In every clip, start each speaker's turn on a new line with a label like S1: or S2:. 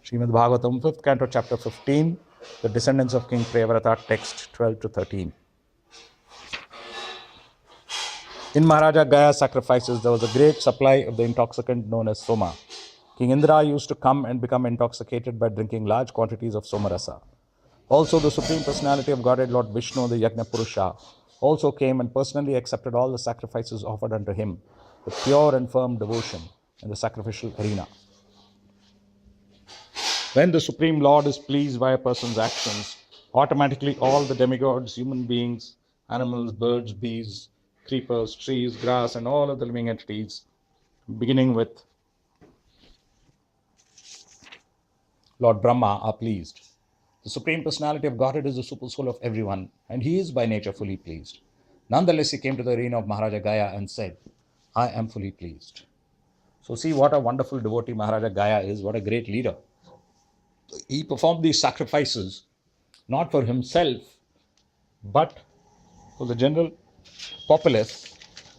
S1: Srimad Bhagavatam, 5th canto, chapter 15, the descendants of King Preyavrata, text 12 to 13. In Maharaja Gaya's sacrifices, there was a great supply of the intoxicant known as Soma. King Indra used to come and become intoxicated by drinking large quantities of Somarasa. Also, the Supreme Personality of Godhead, Lord Vishnu, the Yajna Purusha, also came and personally accepted all the sacrifices offered unto him with pure and firm devotion in the sacrificial arena. When the Supreme Lord is pleased by a person's actions, automatically all the demigods, human beings, animals, birds, bees, creepers, trees, grass, and all of the living entities, beginning with Lord Brahma, are pleased. The Supreme Personality of Godhead is the super soul of everyone, and he is by nature fully pleased. Nonetheless, he came to the arena of Maharaja Gaya and said, I am fully pleased. So see what a wonderful devotee Maharaja Gaya is, what a great leader. He performed these sacrifices not for himself, but for the general populace,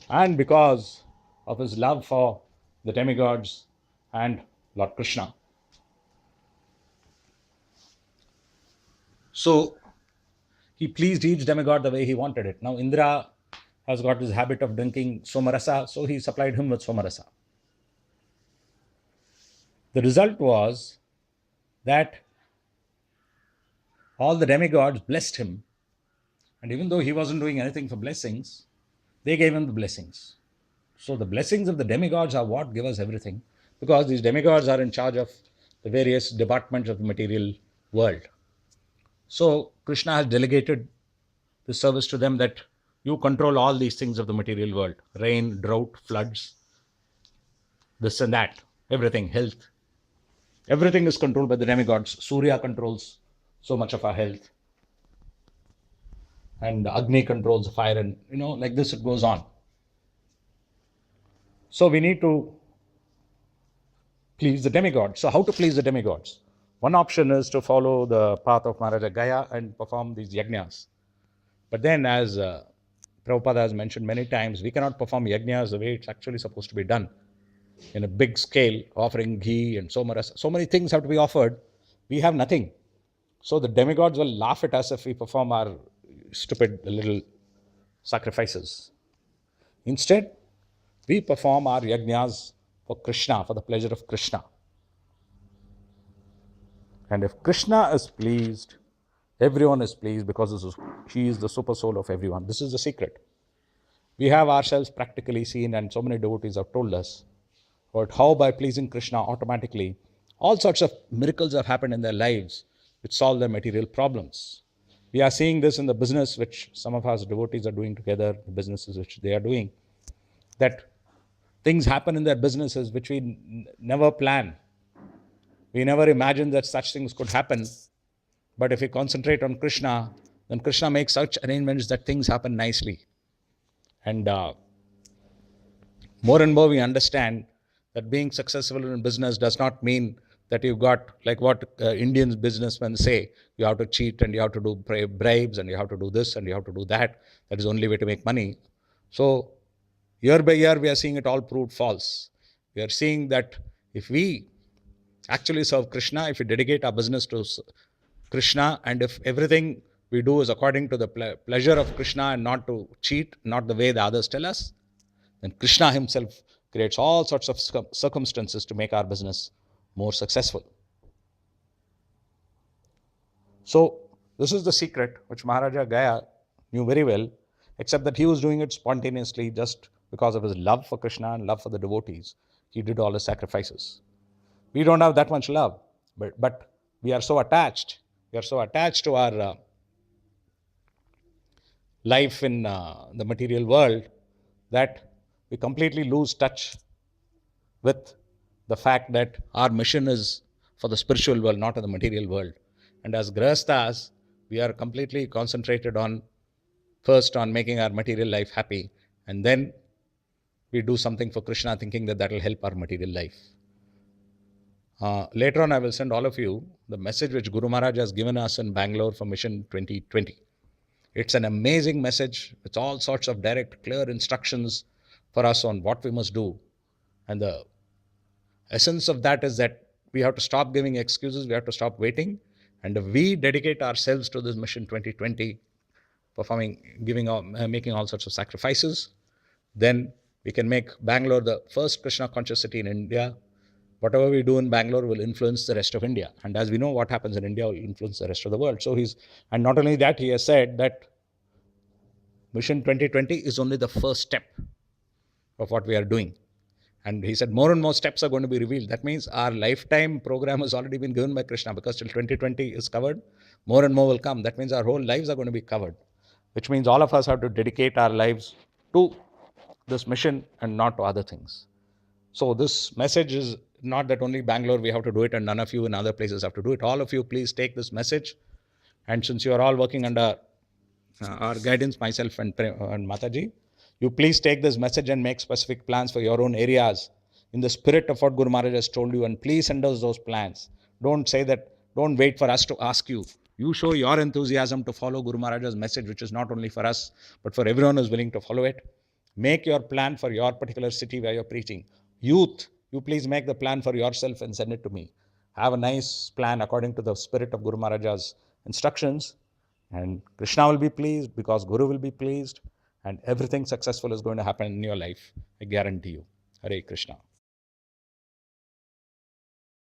S1: and because of his love for the demigods and Lord Krishna. So he pleased each demigod the way he wanted it. Now Indra has got this habit of drinking Somarasa, so he supplied him with Somarasa. The result was that all the demigods blessed him, and even though he wasn't doing anything for blessings, they gave him the blessings. So the blessings of the demigods are what give us everything, because these demigods are in charge of the various departments of the material world. So Krishna has delegated the service to them, that you control all these things of the material world: rain, drought, floods, this and that, everything, health. Everything is controlled by the demigods. Surya controls so much of our health, and Agni controls the fire, and like this it goes on. So we need to please the demigods. So how to please the demigods? One option is to follow the path of Maharaja Gaya and perform these yajnas. But then, as Prabhupada has mentioned many times, we cannot perform yajnas the way it's actually supposed to be done, in a big scale, offering ghee and somaras. So many things have to be offered. We have nothing. So the demigods will laugh at us if we perform our stupid little sacrifices. Instead, we perform our yajnas for Krishna, for the pleasure of Krishna. And if Krishna is pleased, everyone is pleased, because he is the super soul of everyone. This is the secret. We have ourselves practically seen, and so many devotees have told us about how by pleasing Krishna automatically, all sorts of miracles have happened in their lives which solve their material problems. We are seeing this in the business which some of us devotees are doing together, the businesses which they are doing, that things happen in their businesses which we never plan. We never imagined that such things could happen. But if we concentrate on Krishna, then Krishna makes such arrangements that things happen nicely. And more and more we understand that being successful in business does not mean that you've got, like what Indian businessmen say, you have to cheat and you have to do bribes and you have to do this and you have to do that. That is the only way to make money. So year by year we are seeing it all proved false. We are seeing that if we actually serve Krishna, if we dedicate our business to Krishna, and if everything we do is according to the pleasure of Krishna and not to cheat, not the way the others tell us, then Krishna himself creates all sorts of circumstances to make our business more successful. So this is the secret which Maharaja Gaya knew very well, except that he was doing it spontaneously just because of his love for Krishna and love for the devotees. He did all his sacrifices. We don't have that much love, but we are so attached. We are so attached to our life in the material world that we completely lose touch with the fact that our mission is for the spiritual world, not in the material world. And as Grahasthas, we are completely concentrated on, first on making our material life happy, and then we do something for Krishna thinking that that will help our material life. Later on, I will send all of you the message which Guru Maharaj has given us in Bangalore for Mission 2020. It's an amazing message with all sorts of direct, clear instructions for us on what we must do. And the essence of that is that We have to stop giving excuses. We have to stop waiting. And if we dedicate ourselves to this mission 2020, making all sorts of sacrifices, then we can make Bangalore the first Krishna conscious city in India. Whatever we do in Bangalore will influence the rest of India. And as we know, what happens in India will influence the rest of the world. And not only that, he has said that Mission 2020 is only the first step of what we are doing. And he said more and more steps are going to be revealed. That means our lifetime program has already been given by Krishna, because till 2020 is covered, more and more will come. That means our whole lives are going to be covered, which means all of us have to dedicate our lives to this mission and not to other things. So this message is not that only Bangalore we have to do it and none of you in other places have to do it. All of you, please take this message. And since you are all working under our guidance, myself and Mataji, you please take this message and make specific plans for your own areas in the spirit of what Guru Maharaj has told you, and please send us those plans. Don't say that, don't wait for us to ask you. You show your enthusiasm to follow Guru Maharaj's message, which is not only for us, but for everyone who is willing to follow it. Make your plan for your particular city where you're preaching. Youth, you please make the plan for yourself and send it to me. Have a nice plan according to the spirit of Guru Maharaj's instructions, and Krishna will be pleased because Guru will be pleased, and everything successful is going to happen in your life. I guarantee you. Hare Krishna.